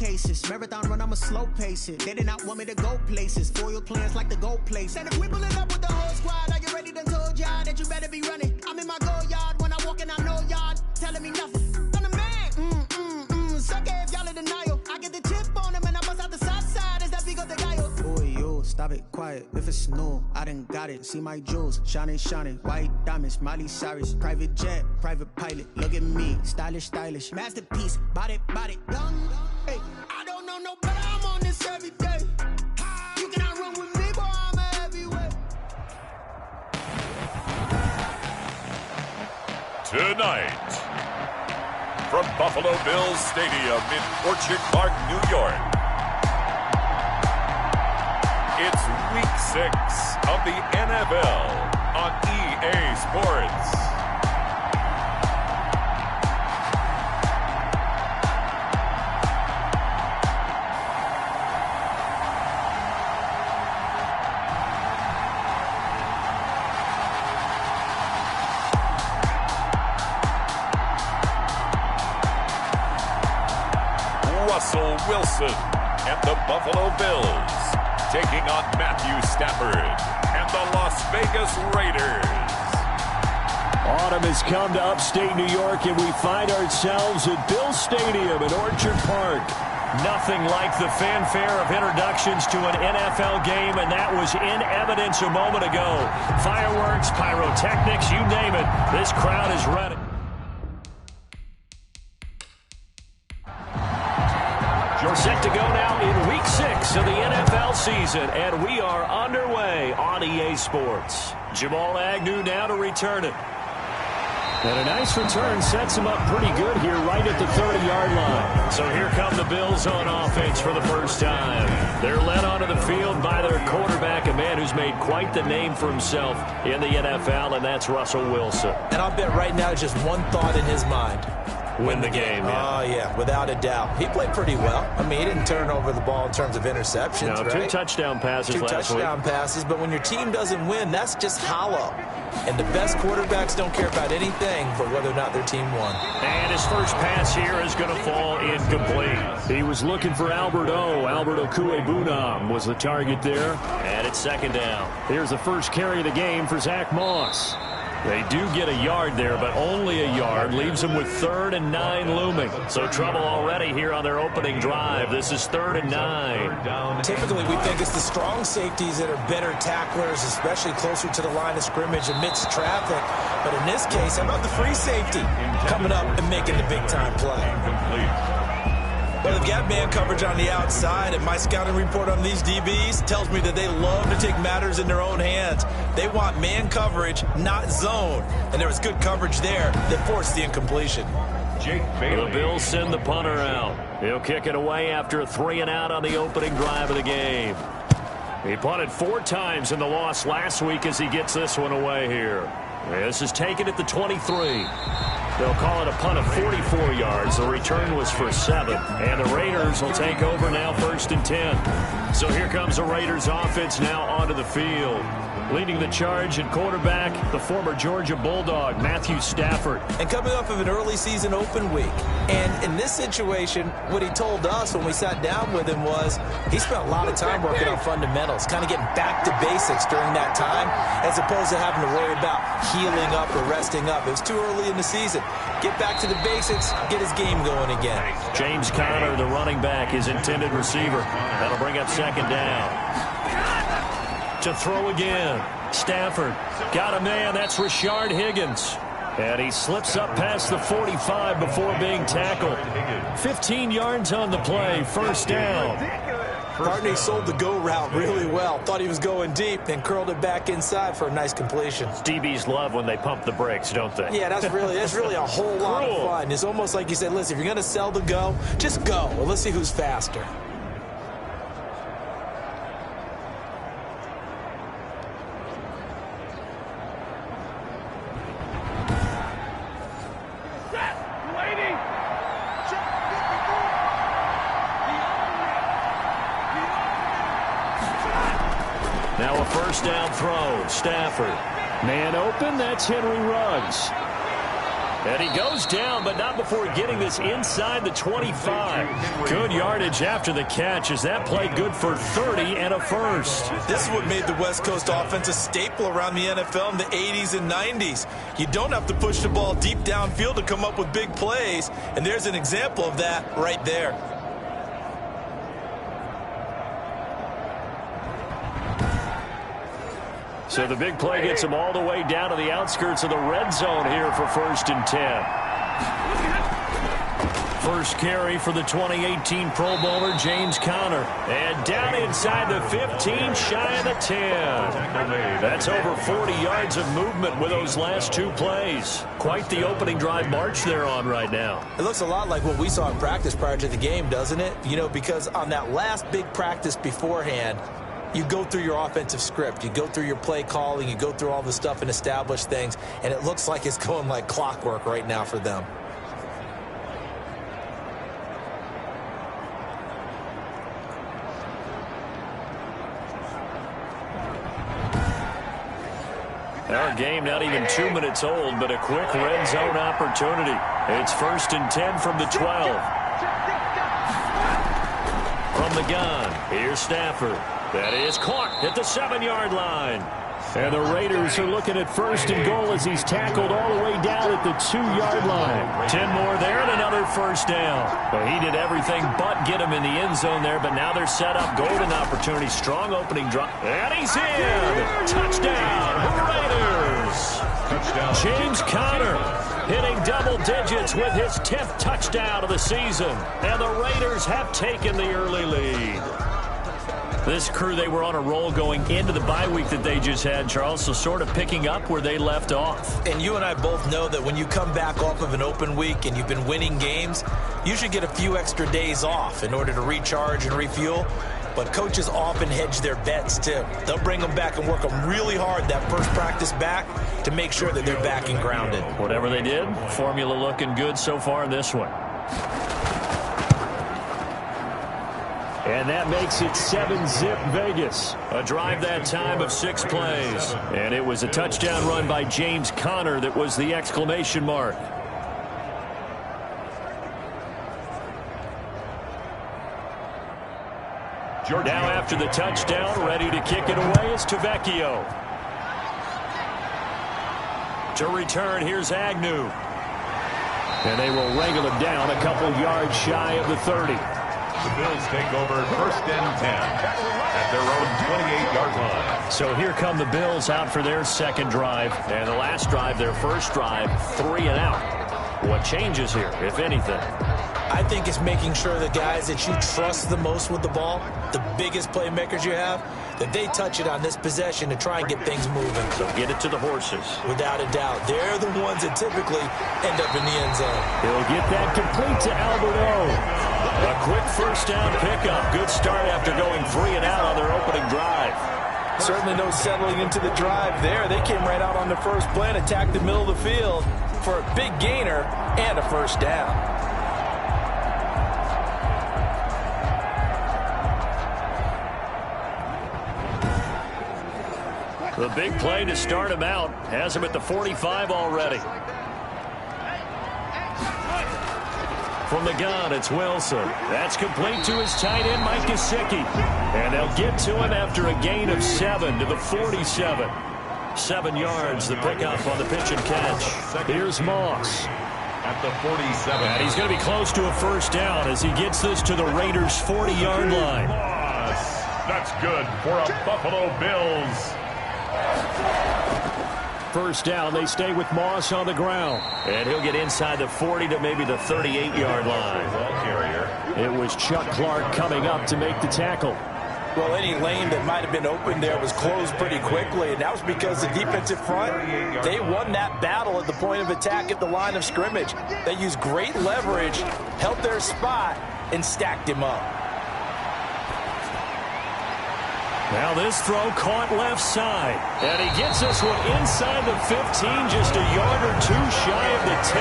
cases. Marathon run, I'ma slow pace it. They did not want me to go places. Foil plans like the gold place. And if we pulling up with the whole squad, are you ready to told y'all that you better be running? I'm in my go yard. When I walk in, I know y'all telling me nothing. I'm the man. Suck it if y'all in denial. I get the chip on him and I bust out the south side. Is that big of the guy? Boy, yo, stop it, quiet. If it's new, I done got it. See my jewels, shining, white diamonds, Miley Cyrus, private jet, private pilot. Look at me, stylish, masterpiece, body, young. Hey, I don't know no better. I'm on this every day. You cannot run with me, boy. I'm a heavyweight. Tonight, from Buffalo Bills Stadium in Orchard Park, New York, it's Week 6 of the NFL on EA Sports. Russell Wilson and the Buffalo Bills taking on Matthew Stafford and the Las Vegas Raiders. Autumn has come to upstate New York, and we find ourselves at Bill Stadium in Orchard Park. Nothing like the fanfare of introductions to an NFL game, and that was in evidence a moment ago. Fireworks, pyrotechnics, you name it. This crowd is ready. You're set to go now in Week 6 of the NFL season, and we are underway on EA Sports. Jamal Agnew now to return it. And a nice return sets him up pretty good here right at the 30-yard line. So here come the Bills on offense for the first time. They're led onto the field by their quarterback, a man who's made quite the name for himself in the NFL, and that's Russell Wilson. And I'll bet right now just one thought in his mind. Win the game, yeah. Oh, yeah, without a doubt. He played pretty well. I mean, he didn't turn over the ball in terms of interceptions, no, right? 2 touchdown passes last week. 2 touchdown passes, but when your team doesn't win, that's just hollow. And the best quarterbacks don't care about anything but whether or not their team won. And his first pass here is going to fall incomplete. He was looking for Albert Okuebunam was the target there. And it's second down. Here's the first carry of the game for Zach Moss. They do get a yard there, but only a yard. Leaves them with 3rd and 9 looming. So trouble already here on their opening drive. This is 3rd and 9. Typically, we think it's the strong safeties that are better tacklers, especially closer to the line of scrimmage amidst traffic. But in this case, how about the free safety coming up and making the big-time play? Well, they've got man coverage on the outside, and my scouting report on these DBs tells me that they love to take matters in their own hands. They want man coverage, not zone. And there was good coverage there that forced the incompletion. The Bills send the punter out. He'll kick it away after a 3-and-out on the opening drive of the game. He punted 4 times in the loss last week as he gets this one away here. This is taken at the 23. They'll call it a punt of 44 yards. The return was for 7. And the Raiders will take over now 1st and 10. So here comes the Raiders offense now onto the field. Leading the charge at quarterback, the former Georgia Bulldog, Matthew Stafford. And coming off of an early season open week. And in this situation, what he told us when we sat down with him was he spent a lot of time working on fundamentals, kind of getting back to basics during that time, as opposed to having to worry about healing up or resting up. It was too early in the season. Get back to the basics, get his game going again. James Conner, the running back, his intended receiver. That'll bring up 2nd down. To throw again. Stafford got a man. That's Rashard Higgins. And he slips up past the 45 before being tackled. 15 yards on the play. 1st down. Partney sold the go route really well. Thought he was going deep and curled it back inside for a nice completion. DBs love when they pump the brakes, don't they? Yeah, that's really a whole lot of fun. It's almost like you said, listen, if you're going to sell the go, just go. Well, let's see who's faster. Now a 1st down throw. Stafford. Man open. That's Henry Ruggs. And he goes down, but not before getting this inside the 25. Good yardage after the catch as that play good for 30 and a first. This is what made the West Coast offense a staple around the NFL in the 80s and 90s. You don't have to push the ball deep downfield to come up with big plays, and there's an example of that right there. So the big play gets him all the way down to the outskirts of the red zone here for 1st and 10. First carry for the 2018 Pro Bowler, James Conner. And down inside the 15, shy of the 10. That's over 40 yards of movement with those last two plays. Quite the opening drive march they're on right now. It looks a lot like what we saw in practice prior to the game, doesn't it? You know, because on that last big practice beforehand, you go through your offensive script, you go through your play calling, you go through all the stuff and establish things, and it looks like it's going like clockwork right now for them. Our game not even 2 minutes old, but a quick red zone opportunity. It's 1st and 10 from the 12. From the gun, here's Stafford. That is caught at the 7-yard line. And the Raiders are looking at 1st and goal as he's tackled all the way down at the 2-yard line. 10 more there and another first down. Well, he did everything but get him in the end zone there, but now they're set up. Golden opportunity, strong opening drop. And he's in! Touchdown, Raiders! Touchdown. James Conner hitting double digits with his 10th touchdown of the season. And the Raiders have taken the early lead. This crew, they were on a roll going into the bye week that they just had, Charles, so sort of picking up where they left off. And you and I both know that when you come back off of an open week and you've been winning games, you should get a few extra days off in order to recharge and refuel. But coaches often hedge their bets, too. They'll bring them back and work them really hard that first practice back to make sure that they're back and grounded. Whatever they did, formula looking good so far in this one. And that makes it 7-zip Vegas. A drive that time of 6 plays. And it was a touchdown run by James Conner that was the exclamation mark. Now after the touchdown, ready to kick it away is Tavecchio. To return, here's Agnew. And they will wrangle him down a couple yards shy of the 30. The Bills take over 1st and 10 at their own 28-yard line. So here come the Bills out for their second drive. And the last drive, their first drive, 3 and out. What changes here, if anything? I think it's making sure the guys that you trust the most with the ball, the biggest playmakers you have, that they touch it on this possession to try and get things moving. So get it to the horses. Without a doubt. They're the ones that typically end up in the end zone. He'll get that complete to Alberto. A quick first down pickup. Good start after going 3 and out on their opening drive. Certainly no settling into the drive there. They came right out on the first play and attacked the middle of the field for a big gainer and a first down. The big play to start him out has him at the 45 already. From the gun, it's Wilson. That's complete to his tight end, Mike Gesicki. And they'll get to him after a gain of 7 to the 47. 7 yards, the pickup on the pitch and catch. Here's Moss. At the 47. And he's going to be close to a first down as he gets this to the Raiders' 40-yard line. Moss. That's good for a Buffalo Bills. First down, they stay with Moss on the ground. And he'll get inside the 40 to maybe the 38-yard line. It was Chuck Clark coming up to make the tackle. Well, any lane that might have been open there was closed pretty quickly, and that was because the defensive front, they won that battle at the point of attack at the line of scrimmage. They used great leverage, held their spot, and stacked him up. Now this throw caught left side. And he gets this one inside the 15, just a yard or two shy of the 10.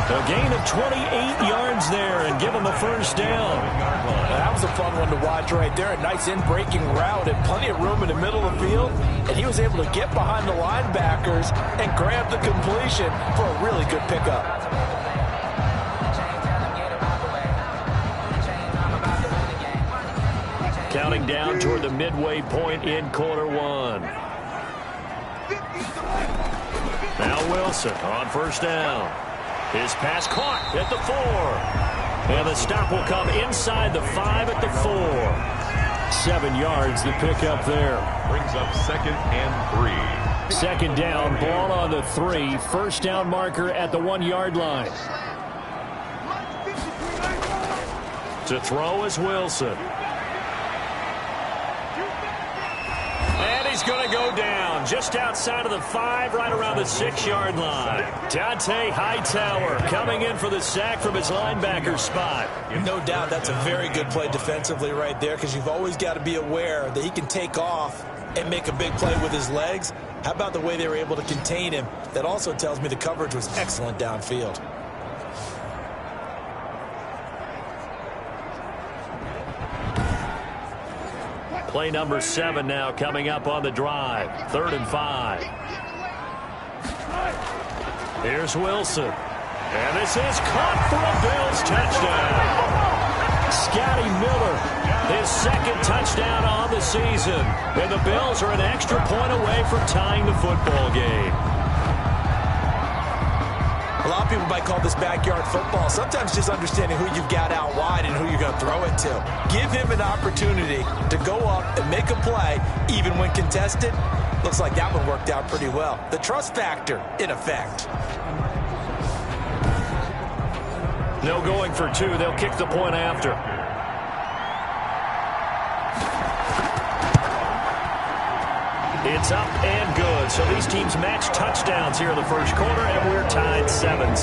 A gain of 28 yards there and give him the first down. That was a fun one to watch right there. A nice in-breaking route and plenty of room in the middle of the field. And he was able to get behind the linebackers and grab the completion for a really good pickup. Counting down toward the midway point in quarter one. Now Wilson on first down. His pass caught at the 4. And the stop will come inside the 5 at the 4. 7 yards the pickup there. Brings up 2nd and 3. Second down, ball on the 3. First down marker at the 1-yard line. To throw is Wilson. And he's going to go down just outside of the 5, right around the 6-yard line. Dante Hightower coming in for the sack from his linebacker spot. No doubt that's a very good play defensively right there, because you've always got to be aware that he can take off and make a big play with his legs. How about the way they were able to contain him? That also tells me the coverage was excellent downfield. Play number 7 now coming up on the drive. 3rd and 5. Here's Wilson. And this is caught for a Bills touchdown. Scotty Miller, his 2nd touchdown on the season. And the Bills are an extra point away from tying the football game. A lot of people might call this backyard football. Sometimes just understanding who you've got out wide and who you're going to throw it to. Give him an opportunity to go up and make a play, even when contested. Looks like that one worked out pretty well. The trust factor, in effect. No going for 2. They'll kick the point after. It's up and good. So these teams match touchdowns here in the first quarter, and we're tied 7-7.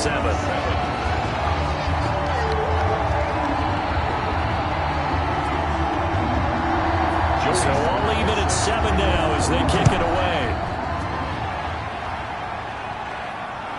So all even at 7 now as they kick it away.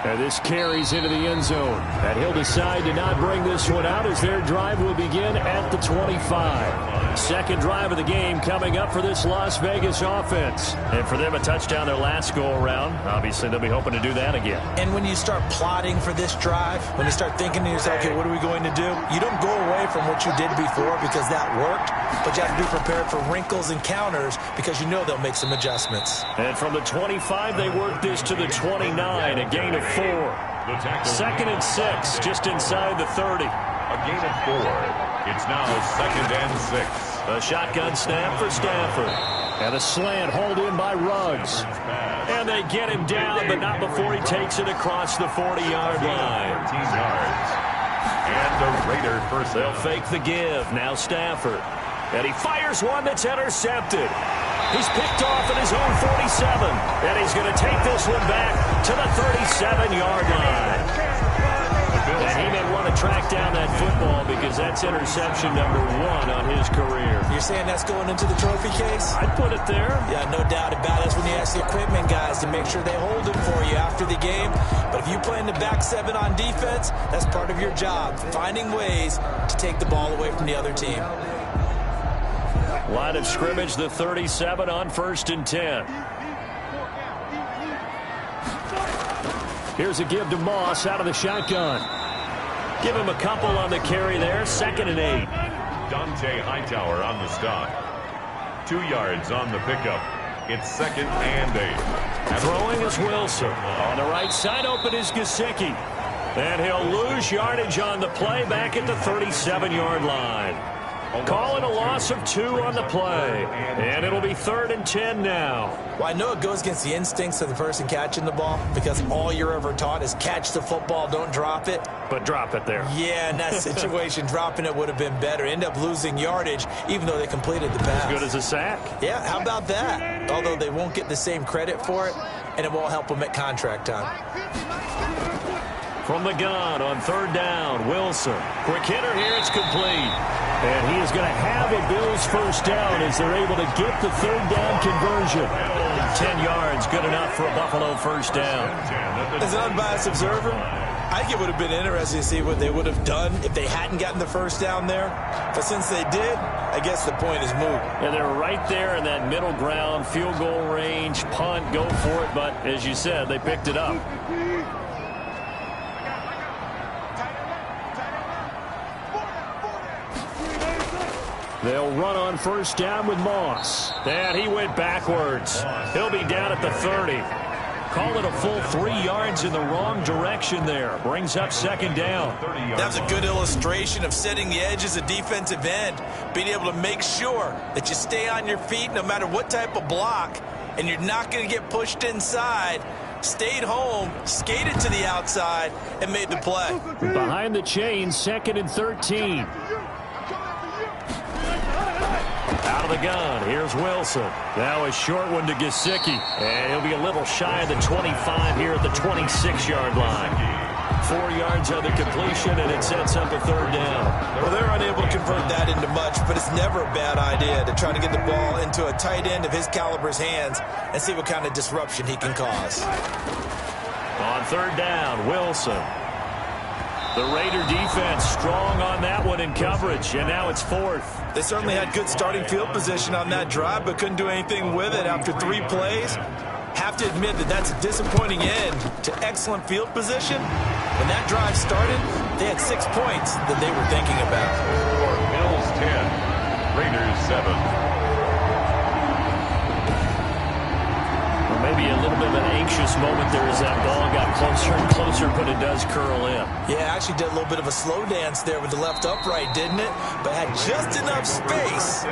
And this carries into the end zone. And he'll decide to not bring this one out as their drive will begin at the 25. Second drive of the game coming up for this Las Vegas offense. And for them, a touchdown their last go-around. Obviously, they'll be hoping to do that again. And when you start plotting for this drive, when you start thinking to yourself, okay, what are we going to do? You don't go away from what you did before because that worked, but you have to be prepared for wrinkles and counters because you know they'll make some adjustments. And from the 25, they work this to the 29, a gain of 4. 2nd and 6, just inside the 30. A gain of 4. It's now 2nd and 6. A shotgun snap for Stafford. And a slant hauled in by Ruggs. And they get him down, but not before he takes it across the 40-yard line. 14 yards. And the Raider first. They'll fake the give. Now Stafford. And he fires one that's intercepted. He's picked off at his own 47. And he's going to take this one back to the 37-yard line. And he may want to track down that football because that's interception number 1 on his career. You're saying that's going into the trophy case? I'd put it there. Yeah, no doubt about it. That's when you ask the equipment guys to make sure they hold it for you after the game. But if you play in the back 7 on defense, that's part of your job, finding ways to take the ball away from the other team. Line of scrimmage, the 37 on 1st and 10. Here's a give to Moss out of the shotgun. Give him a couple on the carry there. 2nd and 8. Dante Hightower on the stop. 2 yards on the pickup. It's 2nd and 8. Throwing is Wilson. On the right side, open is Gesicki. And he'll lose yardage on the play back at the 37-yard line. Calling a loss of 2 on the play. And it'll be 3rd and 10 now. Well, I know it goes against the instincts of the person catching the ball because all you're ever taught is catch the football, don't drop it. But drop it there. Yeah, in that situation, dropping it would have been better. End up losing yardage even though they completed the pass. As good as a sack. Yeah, how about that? Although they won't get the same credit for it, and it won't help them at contract time. From the gun on 3rd down, Wilson. Quick hitter here, it's complete. And he is going to have a Bills first down as they're able to get the 3rd down conversion. 10 yards, good enough for a Buffalo first down. As an unbiased observer, I think it would have been interesting to see what they would have done if they hadn't gotten the first down there. But since they did, I guess the point is moot. And they're right there in that middle ground, field goal range, punt, go for it. But as you said, they picked it up. They'll run on first down with Moss. And he went backwards. He'll be down at the 30. Call it a full 3 yards in the wrong direction there. Brings up second down. That's a good illustration of setting the edge as a defensive end. Being able to make sure that you stay on your feet no matter what type of block. And you're not going to get pushed inside. Stayed home, skated to the outside, and made the play. Behind the chain, 2nd and 13. Out of the gun, here's Wilson. Now a short one to Gesicki. And he'll be a little shy of the 25 here at the 26-yard line. 4 yards on the completion, and it sets up a third down. Well, they're unable to convert that into much, but it's never a bad idea to try to get the ball into a tight end of his caliber's hands and see what kind of disruption he can cause. On third down, Wilson. The Raider defense strong on that one in coverage, and now it's 4th. They certainly had good starting field position on that drive, but couldn't do anything with it after 3 plays. Have to admit that that's a disappointing end to excellent field position. When that drive started, they had 6 points that they were thinking about. Bills 10, Raiders 7. Maybe a little bit of an anxious moment there as that ball got closer and closer, but it does curl in. Yeah, actually did a little bit of a slow dance there with the left upright, didn't it? But had just enough space,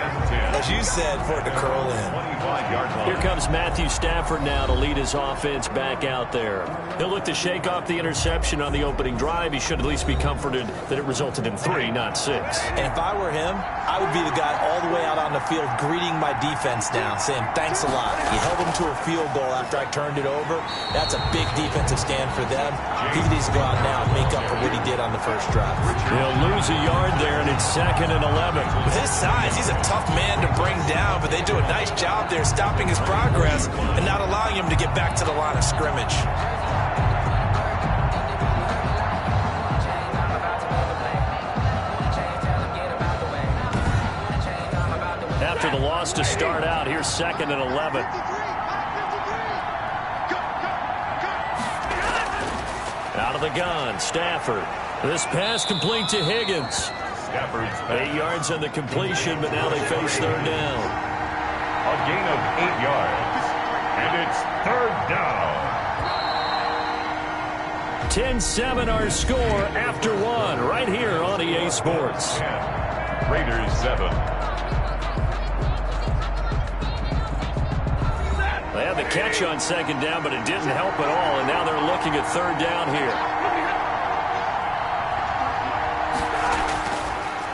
as you said, for it to curl in. Here comes Matthew Stafford now to lead his offense back out there. He'll look to shake off the interception on the opening drive. He should at least be comforted that it resulted in 3, not 6. And if I were him, I would be the guy all the way out on the field greeting my defense now, saying thanks a lot. You held them to a field goal after I turned it over. That's a big defensive stand for them. He needs to go out now and make up for what he did on the first drive. He'll lose a yard there, and it's 2nd and 11. With his size, he's a tough man to bring down, but they do a nice job there stopping his progress and not allowing him to get back to the line of scrimmage. After the loss to start out, here's 2nd and 11. Out of the gun, Stafford. This pass complete to Higgins. 8 yards on the completion, but now they face third down. A gain of 8 yards, and it's third down. 10-7 our score after 1 right here on EA Sports. Raiders 7. They had the catch on second down, but it didn't help at all, and now they're looking at third down here.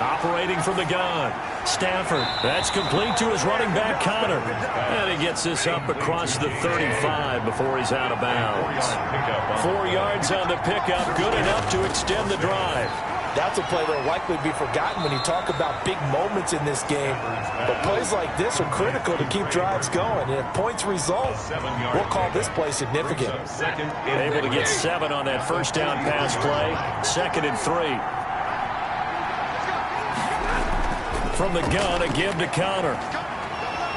Operating from the gun, Stafford. That's complete to his running back, Connor. And he gets this up across the 35 before he's out of bounds. 4 yards on the pickup, good enough to extend the drive. That's a play that will likely be forgotten when you talk about big moments in this game. But plays like this are critical to keep drives going. And if points result, we'll call this play significant. Able to get 7 on that first down pass play. 2nd and 3. From the gun, a give to Connor.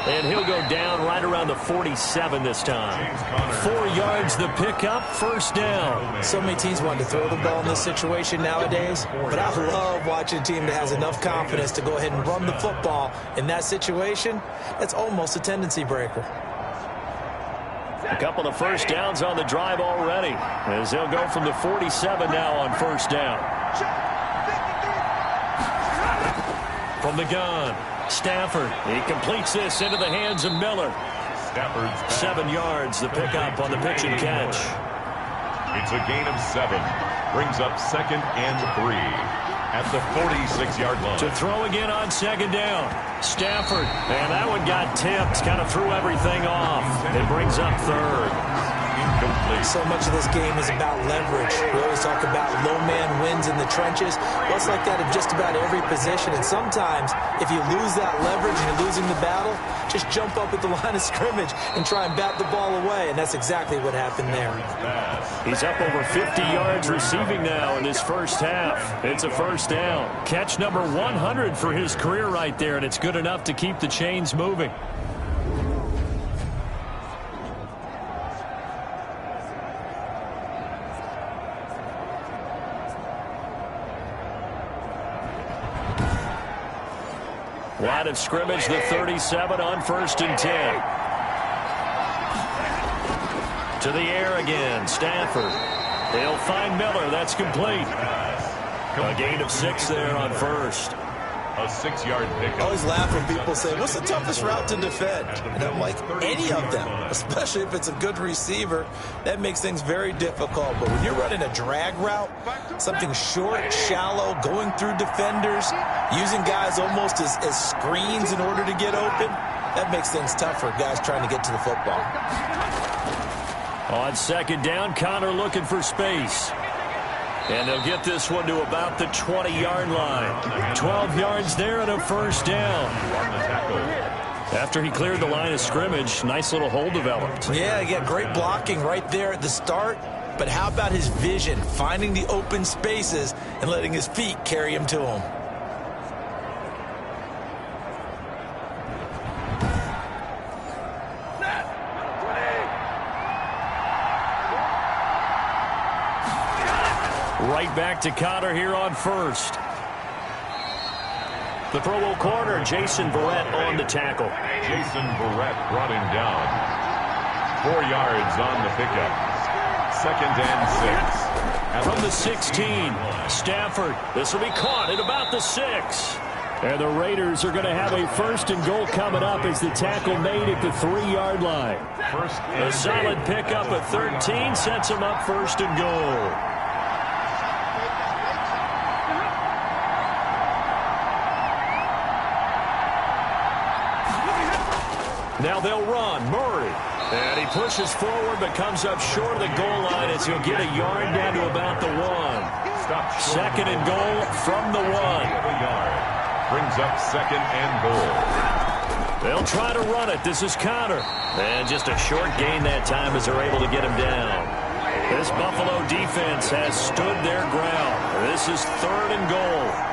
And he'll go down right around the 47 this time. 4 yards the pickup, first down. So many teams want to throw the ball in this situation nowadays, but I love watching a team that has enough confidence to go ahead and run the football. In that situation, that's almost a tendency breaker. A couple of first downs on the drive already, as they'll go from the 47 now on first down. From the gun, Stafford. He completes this into the hands of Miller. 7 yards, the pickup on the pitch and catch. It's a gain of 7. Brings up 2nd and 3 at the 46-yard line. To throw again on second down. Stafford. And that one got tipped. Kind of threw everything off. It brings up third. Complete. So much of this game is about leverage. We always talk about low man wins in the trenches. Well, it's like that in just about every position. And sometimes, if you lose that leverage and you're losing the battle, just jump up at the line of scrimmage and try and bat the ball away. And that's exactly what happened there. He's up over 50 yards receiving now in his first half. It's a first down. Catch number 100 for his career right there, and it's good enough to keep the chains moving. Line of scrimmage, the 37 on 1st and 10. To the air again, Stafford. They'll find Miller. That's complete. A gain of 6 there on 1st. A 6-yard pickup. I always laugh when people say, what's the toughest route to defend? And I'm like, any of them, especially if it's a good receiver. That makes things very difficult. But when you're running a drag route, something short, shallow, going through defenders, using guys almost as screens in order to get open, that makes things tough for guys trying to get to the football. On 2nd down, Connor looking for space. And they'll get this one to about the 20-yard line. 12 yards there and a first down. After he cleared the line of scrimmage, nice little hole developed. Yeah, he got great blocking right there at the start. But how about his vision, finding the open spaces and letting his feet carry him to him? Right back to Connor here on 1st. The Pro Bowl corner, Jason Verrett on the tackle. Jason Verrett brought him down. 4 yards on the pickup. 2nd and 6. From the 16, Stafford. This will be caught at about the 6. And the Raiders are going to have a 1st and goal coming up as the tackle made at the 3-yard line. A solid pickup at 13 sets him up 1st and goal. Now they'll run. Murray. And he pushes forward but comes up short of the goal line as he'll get a yard down to about the 1. 2nd and goal from the 1. Brings up 2nd and goal. They'll try to run it. This is Connor. And just a short gain that time as they're able to get him down. This Buffalo defense has stood their ground. This is 3rd and goal.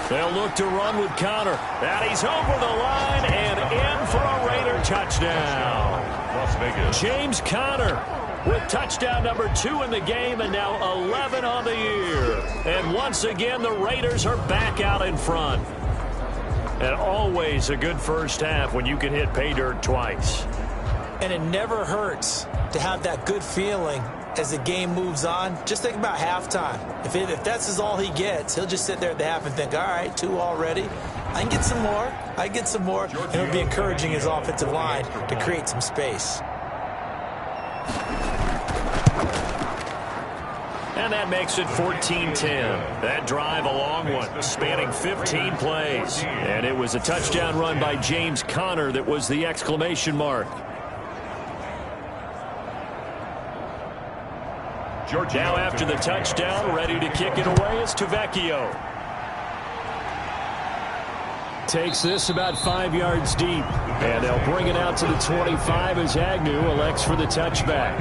They'll look to run with Connor. And he's over the line and in for a Raider touchdown. Las Vegas. James Conner with touchdown number 2 in the game and now 11 on the year. And once again, the Raiders are back out in front. And always a good first half when you can hit pay dirt twice. And it never hurts to have that good feeling as the game moves on. Just think about halftime. If that's all he gets, he'll just sit there at the half and think, all right, 2 already. I can get some more. I get some more. And it'll be encouraging his offensive line to create some space. And that makes it 14-10. That drive, a long one, spanning 15 plays. And it was a touchdown run by James Conner that was the exclamation mark. Now after the touchdown, ready to kick it away is Tavecchio. Takes this about 5 yards deep. And they'll bring it out to the 25 as Agnew elects for the touchback.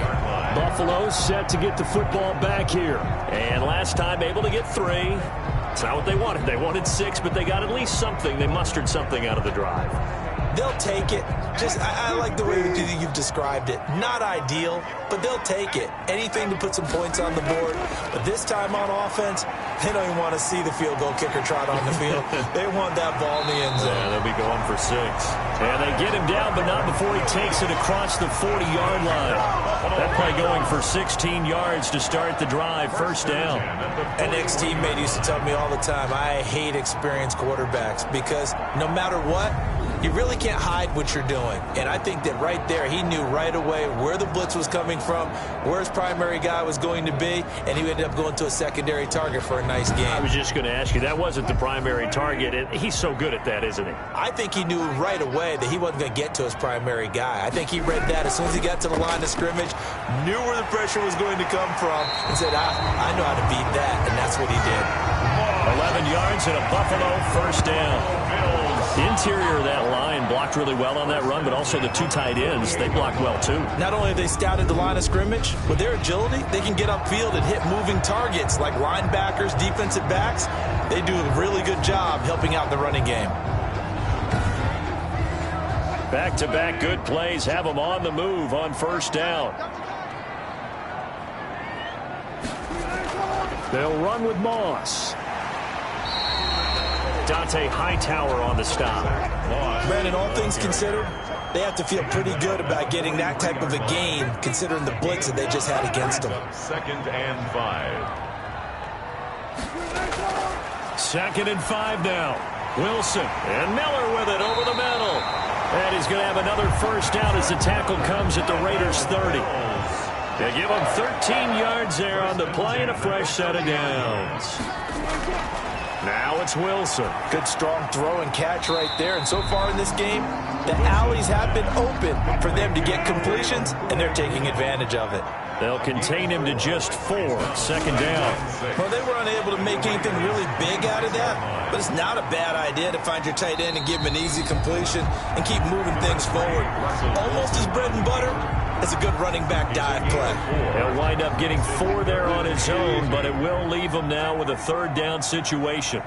Buffalo set to get the football back here. And last time able to get 3. It's not what they wanted. They wanted 6, but they got at least something. They mustered something out of the drive. They'll take it. I like the way you've described it. Not ideal, but they'll take it. Anything to put some points on the board. But this time on offense, they don't even want to see the field goal kicker trot on the field. They want that ball in the end zone. Yeah, they'll be going for 6. And they get him down, but not before he takes it across the 40-yard line. That play going for 16 yards to start the drive. First down. An ex-teammate used to tell me all the time, I hate experienced quarterbacks because no matter what, You really can't hide what you're doing. And I think that right there, he knew right away where the blitz was coming from, where his primary guy was going to be, and he ended up going to a secondary target for a nice game. I was just going to ask you, that wasn't the primary target. He's so good at that, isn't he? I think he knew right away that he wasn't going to get to his primary guy. I think he read that as soon as he got to the line of scrimmage, knew where the pressure was going to come from, and said, I know how to beat that, and that's what he did. 11 yards and a Buffalo first down. The interior of that line blocked really well on that run, but also the two tight ends, they blocked well too. Not only have they scouted the line of scrimmage, with their agility, they can get upfield and hit moving targets like linebackers, defensive backs. They do a really good job helping out the running game. Back-to-back good plays have them on the move on first down. They'll run with Moss. Dante Hightower on the stop. Brandon, all things considered, they have to feel pretty good about getting that type of a gain, considering the blitz that they just had against them. 2nd and 5. 2nd and 5 now. Wilson and Miller with it over the middle. And he's going to have another first down as the tackle comes at the Raiders' 30. They give him 13 yards there on the play and a fresh set of downs. Now it's Wilson. Good strong throw and catch right there. And so far in this game, the alleys have been open for them to get completions, and they're taking advantage of it. They'll contain him to just 4. 2nd down. Well, they were unable to make anything really big out of that, but it's not a bad idea to find your tight end and give him an easy completion and keep moving things forward. Almost as bread and butter as a good running back dive play. He'll wind up getting 4 there on his own, but it will leave him now with a 3rd down situation.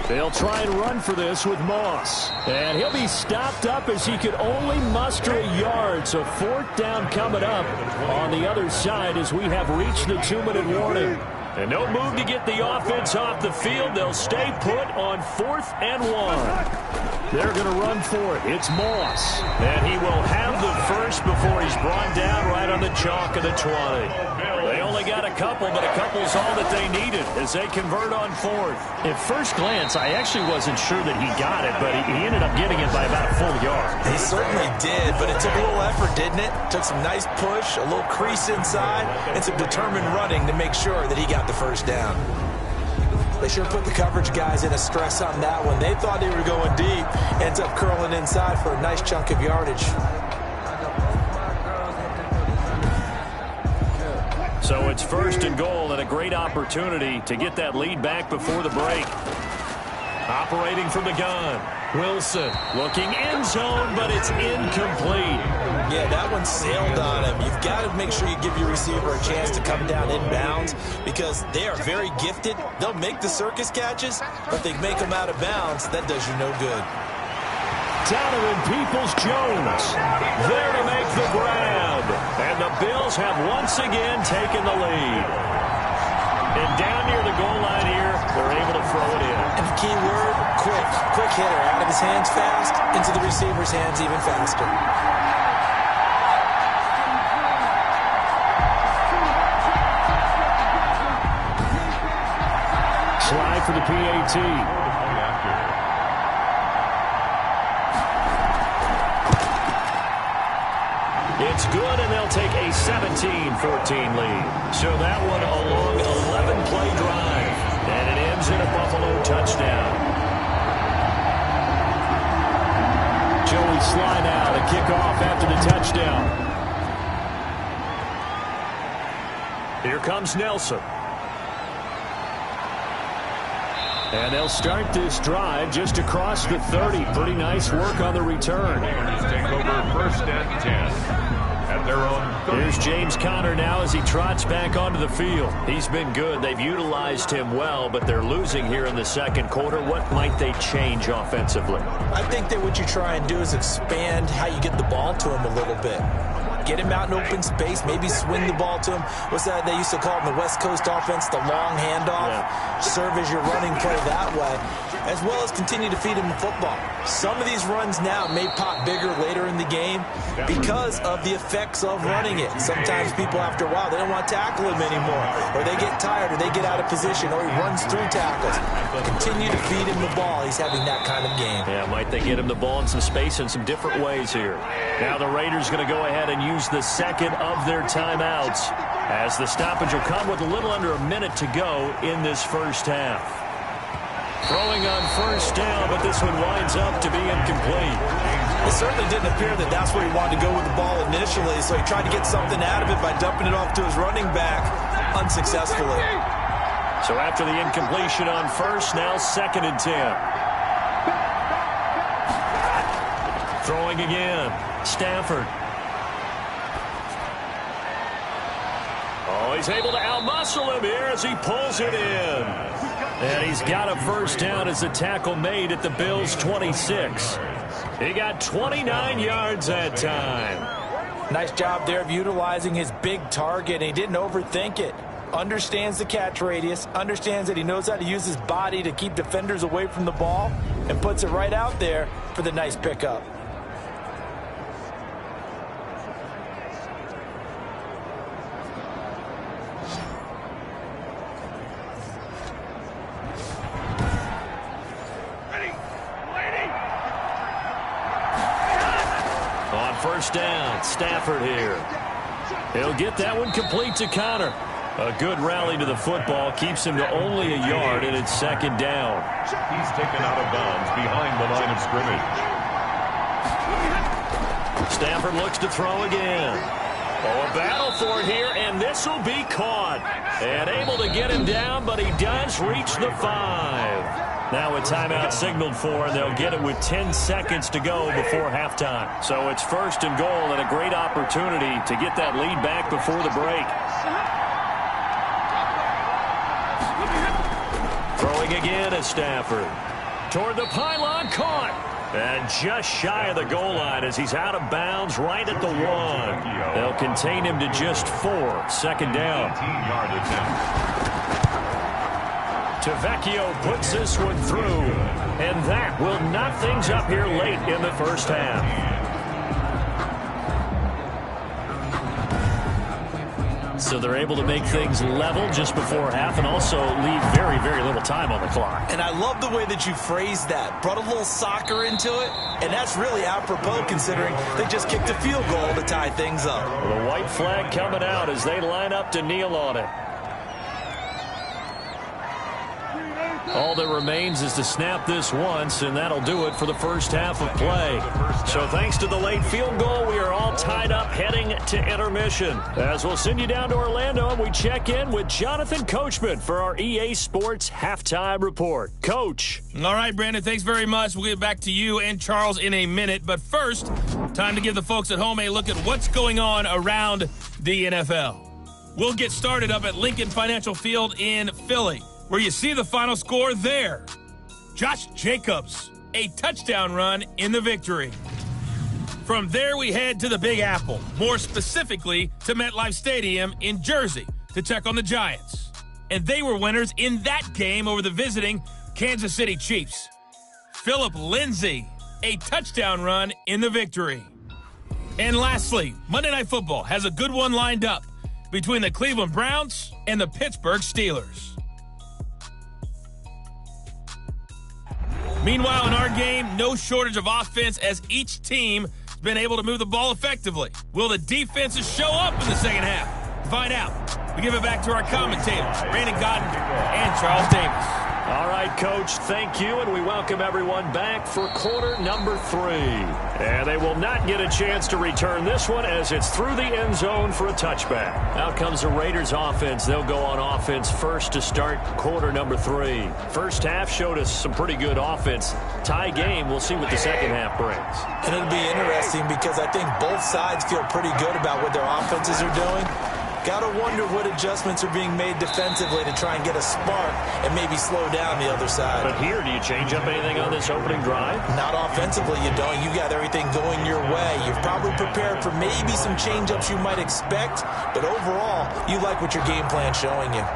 They'll try and run for this with Moss. And he'll be stopped up as he could only muster a yard. So 4th down coming up on the other side as we have reached the 2-minute warning. And no move to get the offense off the field. They'll stay put on 4th and 1. They're going to run for it. It's Moss. And he will have the first before he's brought down right on the chalk of the 20. They only got a couple, but a couple's all that they needed as they convert on 4th. At first glance, I actually wasn't sure that he got it, but he ended up getting it by about a full yard. He certainly did, but it took a little effort, didn't it? Took some nice push, a little crease inside, and some determined running to make sure that he got the first down. They sure put the coverage guys in a stress on that one. They thought they were going deep. Ends up curling inside for a nice chunk of yardage. So it's 1st and goal and a great opportunity to get that lead back before the break. Operating from the gun. Wilson looking end zone, but it's incomplete. Yeah, that one sailed on him. You've got to make sure you give your receiver a chance to come down inbounds because they are very gifted. They'll make the circus catches, but they make them out of bounds. That does you no good. Donovan Peoples-Jones there to make the grab. And the Bills have once again taken the lead. And down near the goal line here, they're able to throw it in. And the key word, quick. Quick hitter. Out of his hands fast, into the receiver's hands even faster. Slide for the PAT. It's good, and they'll take a 17-14 lead. So that one a long 11-play drive, and it ends in a Buffalo touchdown. Joey Sly now to kick off after the touchdown. Here comes Nelson. And they'll start this drive just across the 30. Pretty nice work on the return. Take over 1st and 10. At their own 30. Here's James Conner now as he trots back onto the field. He's been good. They've utilized him well, but they're losing here in the 2nd quarter. What might they change offensively? I think that what you try and do is expand how you get the ball to him a little bit. Get him out in open space, maybe swing the ball to him. What's that they used to call in the West Coast offense, the long handoff? Yeah. Serve as your running play that way. as well as continue to feed him the football. Some of these runs now may pop bigger later in the game because of the effects of running it. Sometimes people, after a while, they don't want to tackle him anymore, or they get tired, or they get out of position, or he runs through tackles. Continue to feed him the ball. He's having that kind of game. Yeah, might they get him the ball in some space in some different ways here. Now the Raiders going to go ahead and use the second of their timeouts, as the stoppage will come with a little under a minute to go in this first half. Throwing on first down, but this one winds up to be incomplete. It certainly didn't appear that that's where he wanted to go with the ball initially, so he tried to get something out of it by dumping it off to his running back unsuccessfully. So after the incompletion on first, now 2nd and 10. Throwing again, Stafford. Oh, he's able to outmuscle him here as he pulls it in. And he's got a first down as the tackle made at the Bills' 26. He got 29 yards that time. Nice job there of utilizing his big target. He didn't overthink it. Understands the catch radius, understands that he knows how to use his body to keep defenders away from the ball, and puts it right out there for the nice pickup. First down, Stafford here. He'll get that one complete to Connor. A good rally to the football keeps him to only a yard, and it's 2nd down. He's taken out of bounds behind the line of scrimmage. Stafford looks to throw again. Oh, a battle for it here, and this will be caught. And able to get him down, but he does reach the 5. Now a timeout signaled for, and they'll get it with 10 seconds to go before halftime. So it's 1st and goal, and a great opportunity to get that lead back before the break. Throwing again is Stafford. Toward the pylon, caught. And just shy of the goal line as he's out of bounds right at the 1. They'll contain him to just 4. 2nd down. 18-yard attempt. Tavecchio puts this one through, and that will knock things up here late in the first half. So they're able to make things level just before half and also leave very, very little time on the clock. And I love the way that you phrased that. Brought a little soccer into it, and that's really apropos considering they just kicked a field goal to tie things up. The white flag coming out as they line up to kneel on it. All that remains is to snap this once, and that'll do it for the first half of play. So thanks to the late field goal, we are all tied up heading to intermission. As we'll send you down to Orlando, and we check in with Jonathan Coachman for our EA Sports Halftime Report. Coach. All right, Brandon, thanks very much. We'll get back to you and Charles in a minute. But first, time to give the folks at home a look at what's going on around the NFL. We'll get started up at Lincoln Financial Field in Philly, where you see the final score there. Josh Jacobs, a touchdown run in the victory. From there, we head to the Big Apple, more specifically to MetLife Stadium in Jersey, to check on the Giants. And they were winners in that game over the visiting Kansas City Chiefs. Phillip Lindsay, a touchdown run in the victory. And lastly, Monday Night Football has a good one lined up between the Cleveland Browns and the Pittsburgh Steelers. Meanwhile, in our game, no shortage of offense as each team has been able to move the ball effectively. Will the defenses show up in the second half? Find out. We give it back to our commentators, Brandon Godden and Charles Davis. All right, Coach, thank you, and we welcome everyone back for quarter number 3. And they will not get a chance to return this one as it's through the end zone for a touchback. Out comes the Raiders offense. They'll go on offense first to start quarter number 3. First half showed us some pretty good offense. Tie game, we'll see what the second half brings. And it'll be interesting because I think both sides feel pretty good about what their offenses are doing. Gotta wonder what adjustments are being made defensively to try and get a spark and maybe slow down the other side. But here, do you change up anything on this opening drive? Not offensively, you don't. You got everything going your way. You've probably prepared for maybe some change-ups you might expect, but overall, you like what your game plan's showing you.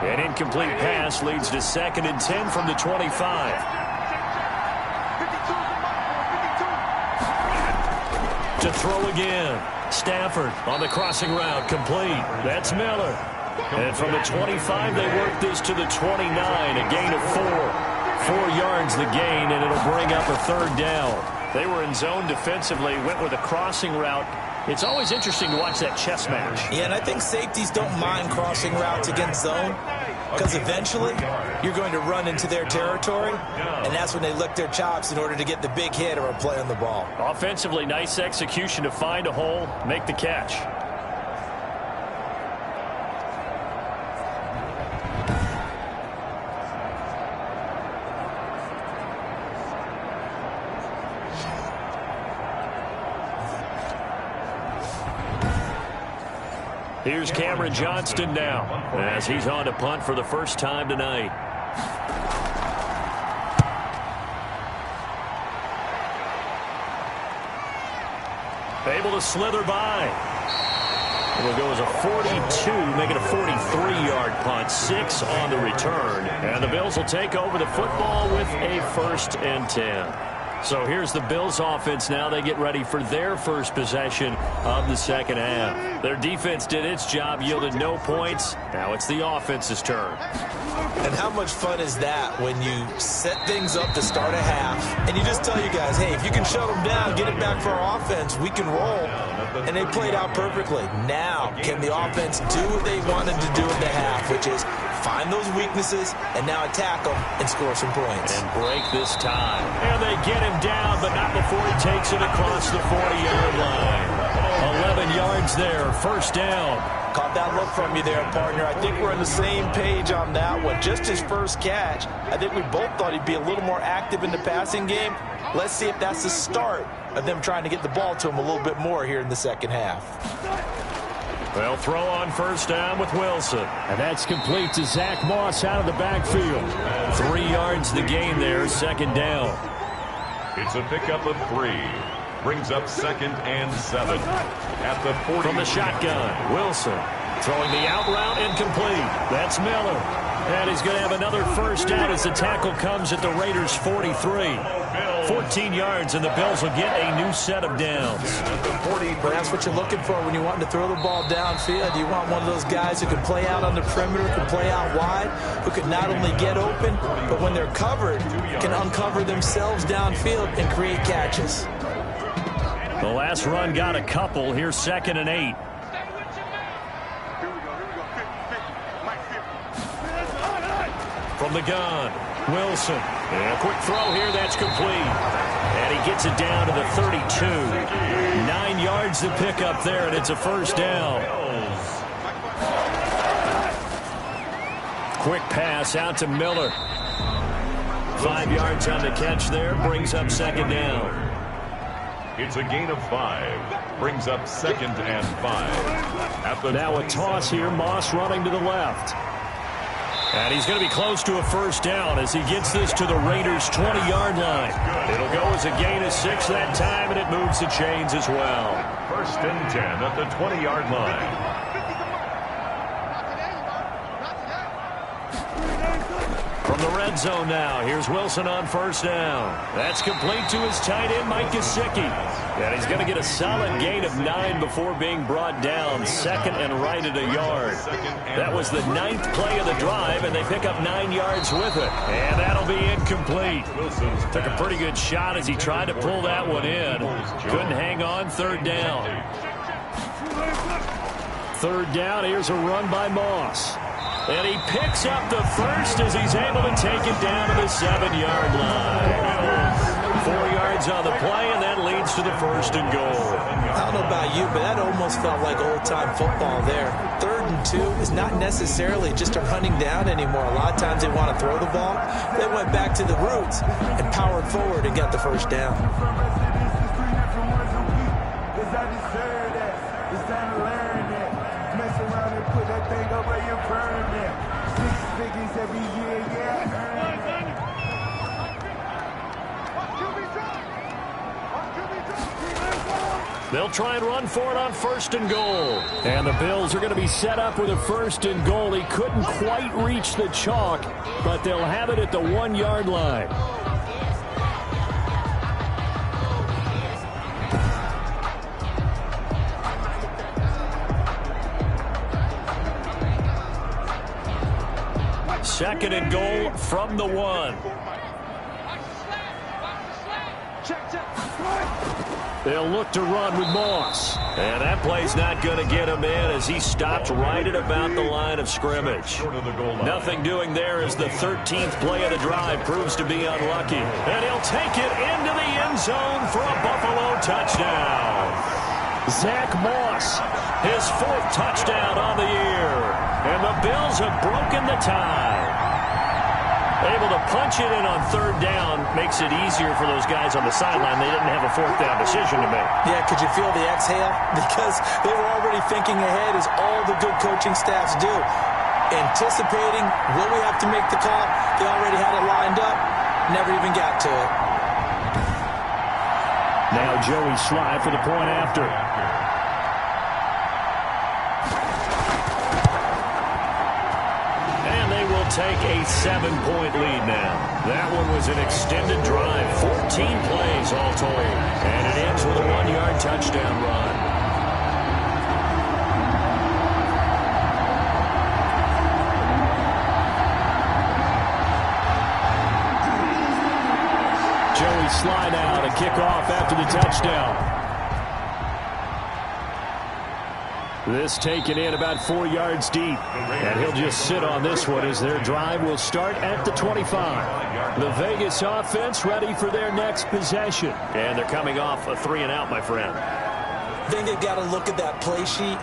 An incomplete pass leads to 2nd and 10 from the 25. To throw again. Stafford on the crossing route, complete. That's Miller. And from the 25, they work this to the 29, a gain of 4. 4 yards the gain, and it'll bring up a 3rd down. They were in zone defensively, went with a crossing route. It's always interesting to watch that chess match. Yeah, and I think safeties don't mind crossing routes against zone because eventually you're going to run into their territory, and that's when they lick their chops in order to get the big hit or a play on the ball. Offensively, nice execution to find a hole, make the catch. Here's Cameron Johnston now as he's on to punt for the first time tonight. Able to slither by. It'll go as a 42, make it a 43-yard punt. 6 on the return. And the Bills will take over the football with a 1st and 10. So here's the Bills offense now. They get ready for their first possession of the second half. Their defense did its job, yielded no points. Now it's the offense's turn. And how much fun is that when you set things up to start a half and you just tell you guys, hey, if you can shut them down, get it back for our offense, we can roll. And they played out perfectly. Now, can the offense do what they wanted to do in the half, which is find those weaknesses and now attack them and score some points. And break this time. And they get him down, but not before he takes it across the 40-yard line. 11 yards there, 1st down. Caught that look from you there, partner. I think we're on the same page on that one. Just his first catch. I think we both thought he'd be a little more active in the passing game. Let's see if that's the start of them trying to get the ball to him a little bit more here in the second half. They'll throw on 1st down with Wilson. And that's complete to Zach Moss out of the backfield. 3 yards the gain there, 2nd down. It's a pickup of 3. Brings up 2nd and 7 at the 40. From the shotgun, Wilson throwing the out route incomplete. That's Miller. And he's going to have another 1st down as the tackle comes at the Raiders' 43. 14 yards, and the Bills will get a new set of downs. But that's what you're looking for when you want to throw the ball downfield. You want one of those guys who can play out on the perimeter, can play out wide, who can not only get open, but when they're covered, can uncover themselves downfield and create catches. The last run got a couple. Here's 2nd and 8. From the gun, Wilson. And a quick throw here, that's complete. And he gets it down to the 32. 9 yards to pick up there, and it's a 1st down. Quick pass out to Miller. 5 yards on the catch there, brings up 2nd down. It's a gain of 5. Brings up 2nd and 5. Now a toss here, Moss running to the left. And he's going to be close to a 1st down as he gets this to the Raiders' 20-yard line. It'll go as a gain of 6 that time, and it moves the chains as well. 1st and 10 at the 20-yard line. From the red zone now, here's Wilson on 1st down. That's complete to his tight end, Mike Gesicki. And he's going to get a solid gain of 9 before being brought down. 2nd and right at a yard. That was the 9th play of the drive, and they pick up 9 yards with it. And that'll be incomplete. Took a pretty good shot as he tried to pull that one in. Couldn't hang on, 3rd down. 3rd down, here's a run by Moss. And he picks up the 1st as he's able to take it down to the 7-yard line. 4 yards on the play, and that leads to the 1st and goal. I don't know about you, but that almost felt like old-time football there. 3rd and 2 is not necessarily just a running down anymore. A lot of times they want to throw the ball. They went back to the roots and powered forward and got the 1st down. They'll try and run for it on 1st and goal. And the Bills are going to be set up with a 1st and goal. He couldn't quite reach the chalk, but they'll have it at the 1-yard line. Second and goal from the 1. They'll look to run with Moss. And that play's not going to get him in as he stopped right at about the line of scrimmage. Nothing doing there as the 13th play of the drive proves to be unlucky. And he'll take it into the end zone for a Buffalo touchdown. Zach Moss, his 4th touchdown on the year. And the Bills have broken the tie. Able to punch it in on 3rd down makes it easier for those guys on the sideline. They didn't have a 4th down decision to make. Yeah, could you feel the exhale? Because they were already thinking ahead, as all the good coaching staffs do. Anticipating, will we have to make the call? They already had it lined up. Never even got to it. Now Joey Sly for the point after. Take a 7-point lead now. That one was an extended drive. 14 plays all told. And it ends with a 1-yard touchdown run. Joey Sly now to kick off after the touchdown. This taken in about 4 yards deep. And he'll just sit on this one as their drive will start at the 25. The Vegas offense ready for their next possession. And they're coming off a 3-and-out, my friend. I think they've got to look at that play sheet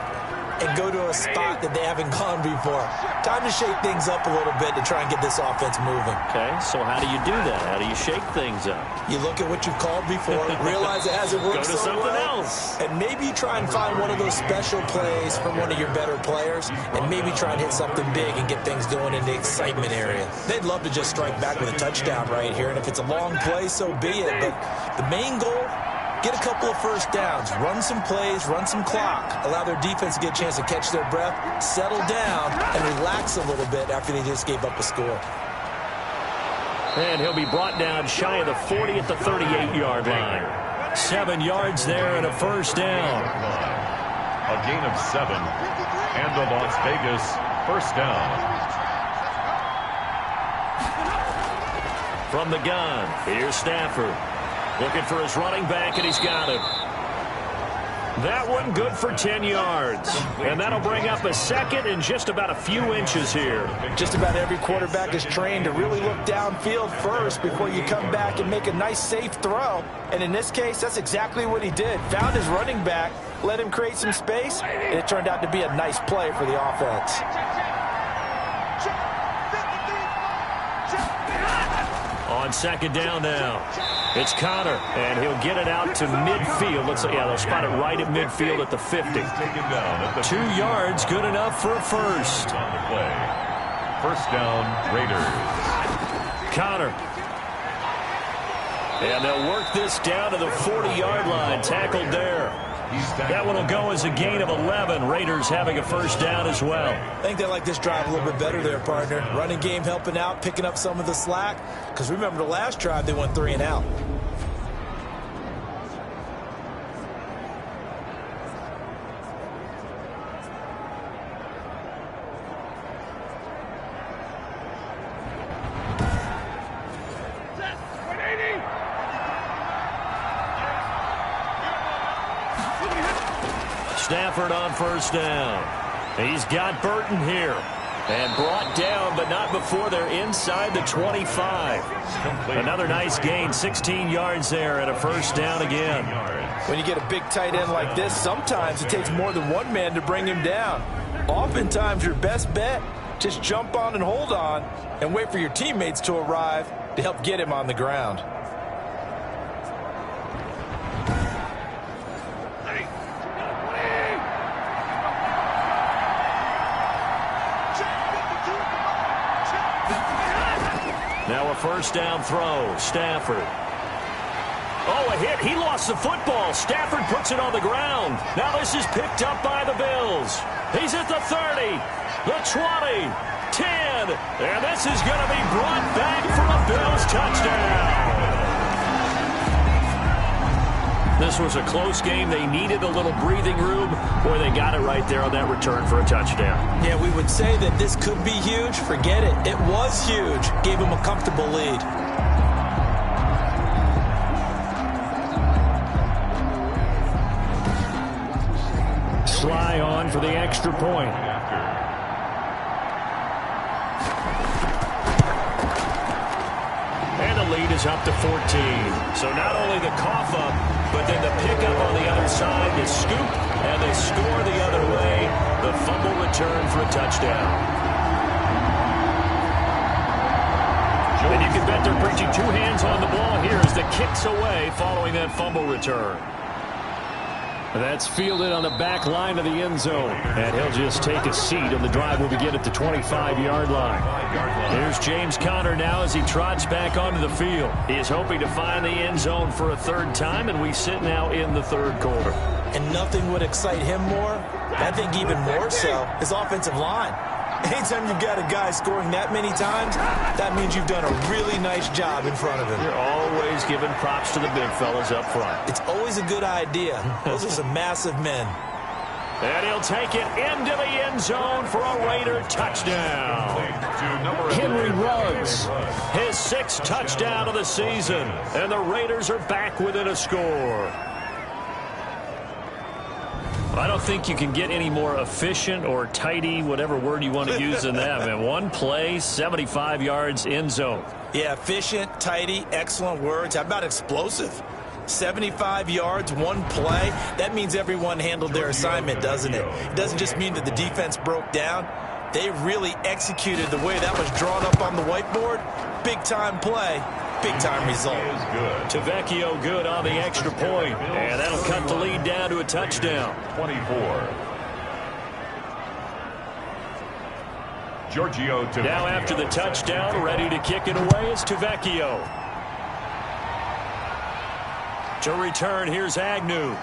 and go to a spot that they haven't gone before. Time to shake things up a little bit to try and get this offense moving. Okay, so how do you do that? How do you shake things up? You look at what you've called before, realize it hasn't worked so well. Go to something else. And maybe you try and find one of those special plays from one of your better players, and maybe try and hit something big and get things going in the excitement area. They'd love to just strike back with a touchdown right here, and if it's a long play, so be it. But the main goal, get a couple of 1st downs, run some plays, run some clock, allow their defense to get a chance to catch their breath, settle down, and relax a little bit after they just gave up a score. And he'll be brought down shy of the 40 at the 38-yard line. 7 yards there and a 1st down. A gain of 7 and the Las Vegas 1st down. From the gun, here's Stafford. Looking for his running back, and he's got him. That one good for 10 yards. And that'll bring up a 2nd and just about a few inches here. Just about every quarterback is trained to really look downfield first before you come back and make a nice, safe throw. And in this case, that's exactly what he did. Found his running back, let him create some space, and it turned out to be a nice play for the offense. On 2nd down now. It's Connor, and he'll get it out to midfield. They'll spot it right at midfield at the 50. 2 yards, good enough for a 1st. On the play. 1st down, Raiders. Connor. And they'll work this down to the 40-yard line. Tackled there. That one will go as a gain of 11. Raiders having a 1st down as well. I think they like this drive a little bit better there, partner. Running game helping out, picking up some of the slack. Because remember the last drive, they went 3-and-out. Stafford on 1st down. He's got Burton here. And brought down, but not before they're inside the 25. Another nice gain, 16 yards there and a 1st down again. When you get a big tight end like this, sometimes it takes more than one man to bring him down. Oftentimes, your best bet, just jump on and hold on and wait for your teammates to arrive to help get him on the ground. Now a 1st down throw, Stafford. Oh, a hit. He lost the football. Stafford puts it on the ground. Now this is picked up by the Bills. He's at the 30, the 20, 10, and this is going to be brought back for a Bills touchdown. This was a close game. They needed a little breathing room. Boy, they got it right there on that return for a touchdown. Yeah, we would say that this could be huge. Forget it. It was huge. Gave him a comfortable lead. Sly on for the extra point. And the lead is up to 14. So not only the cough up, but then the pickup on the other side, the scoop, and they score the other way. The fumble return for a touchdown. And you can bet they're preaching two hands on the ball here as the kick's away following that fumble return. That's fielded on the back line of the end zone. And he'll just take a seat, and the drive will begin at the 25-yard line. Here's James Conner now as he trots back onto the field. He is hoping to find the end zone for a third time, and we sit now in the third quarter. And nothing would excite him more. I think even more so, his offensive line. Anytime you've got a guy scoring that many times, that means you've done a really nice job in front of him. You're always giving props to the big fellas up front. It's always a good idea. Those are some massive men. And he'll take it into the end zone for a Raider touchdown. Henry Ruggs, his sixth touchdown of the season. And the Raiders are back within a score. I don't think you can get any more efficient or tidy, whatever word you want to use in that. Man, one play, 75 yards, end zone. Yeah, efficient, tidy, excellent words. How about explosive? 75 yards, one play. That means everyone handled their assignment, doesn't it? It doesn't just mean that the defense broke down. They really executed the way that was drawn up on the whiteboard. Big-time play. Big-time result. Tavecchio good on the extra point, and that'll cut the lead down to a touchdown. 24. Giorgio Tavecchio. Now after the touchdown, ready to kick it away is Tavecchio. To return, here's Agnew.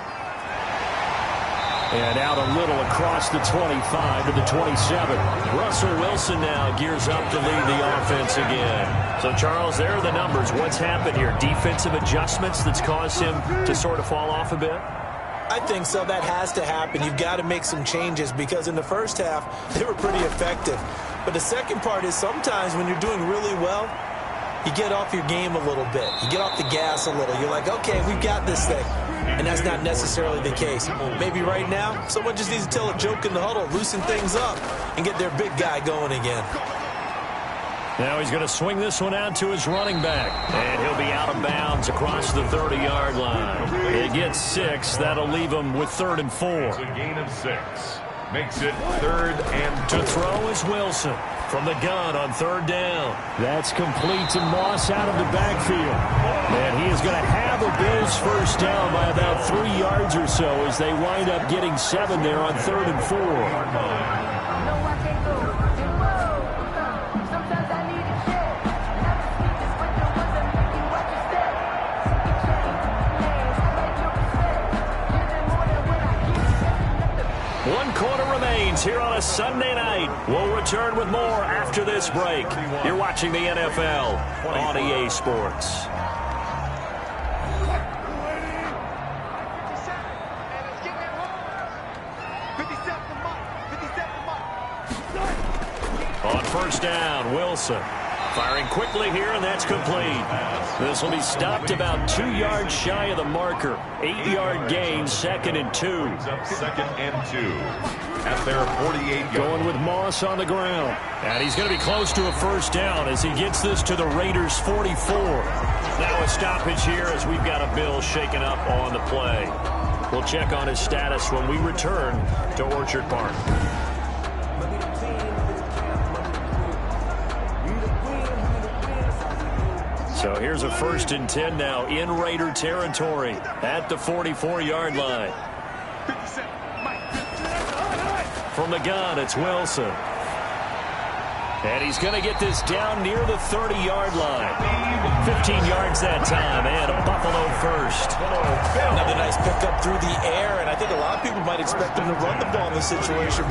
And out a little across the 25 to the 27. Russell Wilson now gears up to lead the offense again. So, Charles, there are the numbers. What's happened here? Defensive adjustments that's caused him to sort of fall off a bit? I think so. That has to happen. You've got to make some changes because in the first half, they were pretty effective. But the second part is sometimes when you're doing really well, you get off your game a little bit. You get off the gas a little. You're like, okay, we've got this thing. And that's not necessarily the case. Maybe right now, someone just needs to tell a joke in the huddle, loosen things up, and get their big guy going again. Now he's going to swing this one out to his running back. And he'll be out of bounds across the 30-yard line. He gets 6. That'll leave him with 3rd and 4. It's a gain of 6. Makes it 3rd and 2. To throw is Wilson from the gun on 3rd down. That's complete to Moss out of the backfield. And he is going to have a Bills first down by about 3 yards or so as they wind up getting 7 there on 3rd and 4. Here on a Sunday night. We'll return with more after this break. You're watching the NFL on EA Sports. On first down, Wilson. Firing quickly here, and that's complete. This will be stopped about 2 yards shy of the marker. 8-yard gain, 2nd and 2. 2nd and 2. At their 48. Going with Moss on the ground. And he's going to be close to a first down as he gets this to the Raiders' 44. Now a stoppage here as we've got a Bill shaken up on the play. We'll check on his status when we return to Orchard Park. So here's a 1st and 10 now in Raider territory at the 44-yard line. From the gun, it's Wilson. And he's going to get this down near the 30-yard line. 15 yards that time, and a Buffalo first. Another nice pickup through the air, and I think a lot of people might expect him to run the ball in this situation.